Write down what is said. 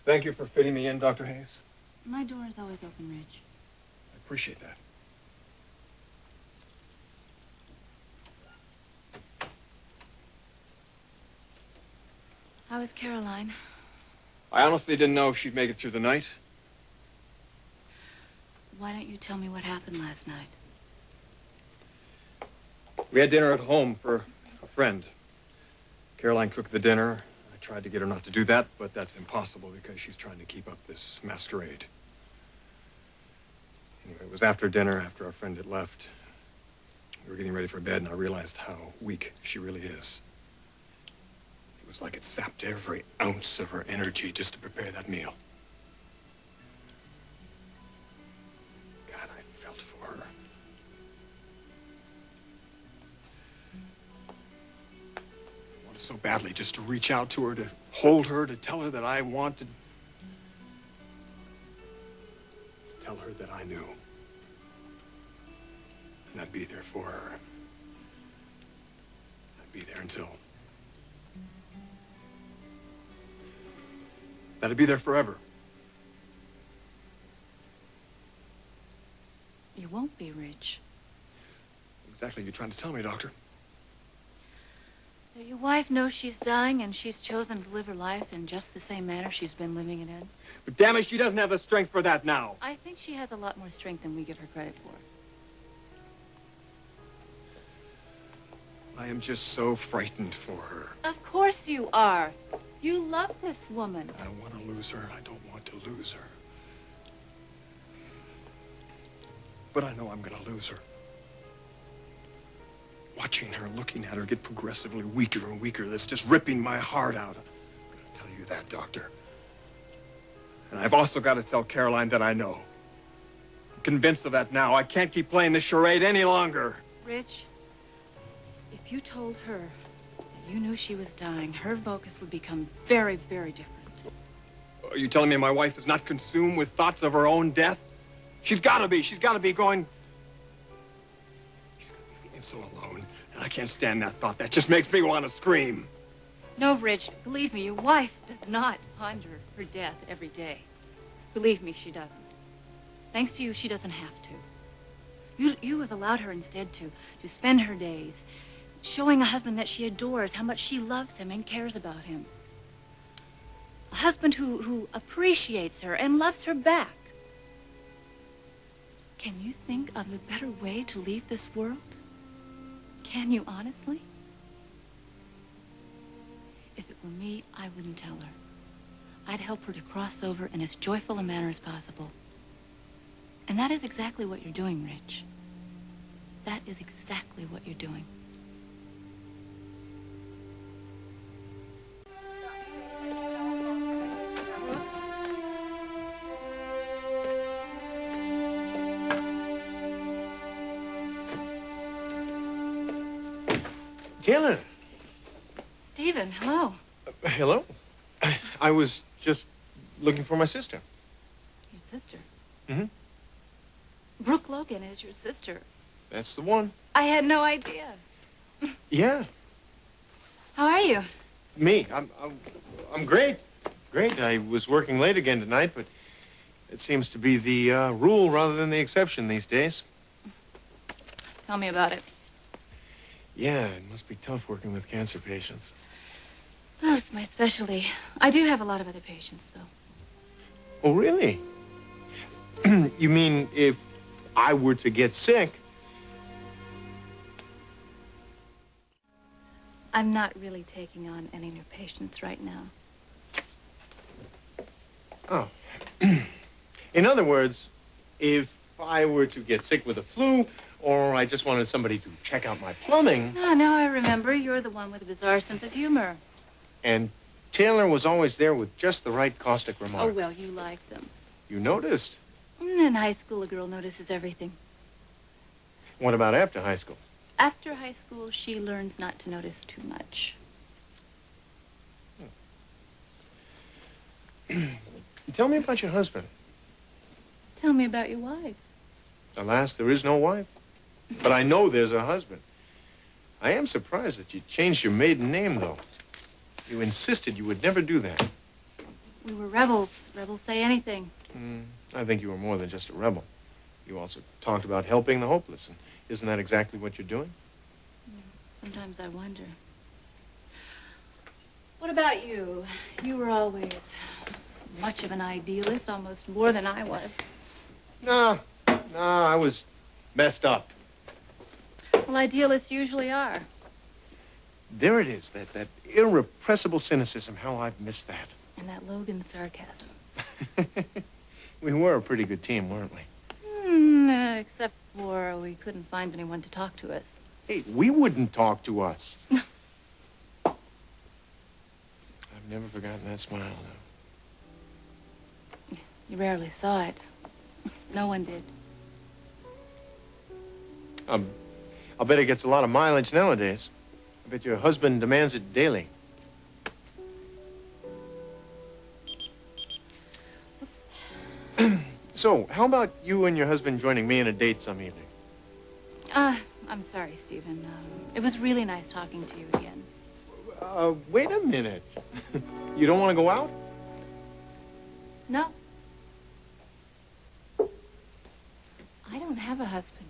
Thank you for fitting me in, Dr. Hayes. My door is always open, Rich. I appreciate that. How is Caroline? I honestly didn't know if she'd make it through the night. Why don't you tell me what happened last night? We had dinner at home for a friend. Caroline cooked the dinner. I tried to get her not to do that, but that's impossible because she's trying to keep up this masquerade. Anyway, it was after dinner, after our friend had left. We were getting ready for bed, and I realized how weak she really is. It was like it sapped every ounce of her energy just to prepare that meal. God, I felt for her. I wanted so badly just to reach out to her, to hold her, to tell her that I wanted. To tell her that I knew. And I'd be there for her. I'd be there until... that I'd be there forever. You won't be, Rich. Exactly you're trying to tell me, Doctor. That your wife knows she's dying and she's chosen to live her life in just the same manner she's been living it in. But damn it, she doesn't have the strength for that now. I think she has a lot more strength than we give her credit for. I am just so frightened for her. Of course you are. You love this woman. I don't want to lose her. I don't want to lose her. But I know I'm going to lose her. Watching her, looking at her get progressively weaker and weaker, that's just ripping my heart out. I'm going to tell you that, Doctor. And I've also got to tell Caroline that I know. I'm convinced of that now. I can't keep playing this charade any longer. Rich, if you told her that you knew she was dying, her focus would become very, very different. Are you telling me my wife is not consumed with thoughts of her own death? She's got to be. She's got to be going... She's got to be feeling so alone. And I can't stand that thought. That just makes me want to scream. No, Rich, believe me, your wife does not ponder her death every day. Believe me, she doesn't. Thanks to you, she doesn't have to. You have allowed her instead to spend her days showing a husband that she adores, how much she loves him and cares about him. A husband who appreciates her and loves her back. Can you think of a better way to leave this world? Can you honestly? If it were me, I wouldn't tell her. I'd help her to cross over in as joyful a manner as possible. And that is exactly what you're doing, Rich. That is exactly what you're doing. Taylor. Stephen, hello. Hello. I was just looking for my sister. Your sister? Mm-hmm. Brooke Logan is your sister. That's the one. I had no idea. Yeah. How are you? Me? I'm great. Great. I was working late again tonight, but it seems to be the rule rather than the exception these days. Tell me about it. Yeah, it must be tough working with cancer patients. Well, it's my specialty. I do have a lot of other patients, though. Oh, really? You mean if I were to get sick? I'm not really taking on any new patients right now. Oh. In other words, if I were to get sick with the flu, or I just wanted somebody to check out my plumbing... Oh, now I remember. You're the one with a bizarre sense of humor. And Taylor was always there with just the right caustic remark. Oh, well, you like them. You noticed. In high school, a girl notices everything. What about after high school? After high school, she learns not to notice too much. Tell me about your husband. Tell me about your wife. Alas, there is no wife. But I know there's a husband. I am surprised that you changed your maiden name, though. You insisted you would never do that. We were rebels. Rebels say anything. I think you were more than just a rebel. You also talked about helping the hopeless, and isn't that exactly what you're doing? Sometimes I wonder. What about you? You were always much of an idealist, almost more than I was. No, I was messed up. Well, idealists usually are. There it is, that irrepressible cynicism. How I've missed that. And that Logan sarcasm. We were a pretty good team, weren't we? Except for we couldn't find anyone to talk to us. Hey, we wouldn't talk to us. I've never forgotten that smile, though. You rarely saw it. No one did. I'll bet it gets a lot of mileage nowadays. I bet your husband demands it daily. So, how about you and your husband joining me on a date some evening? I'm sorry, Stephen. It was really nice talking to you again. Wait a minute. You don't want to go out? No. I don't have a husband.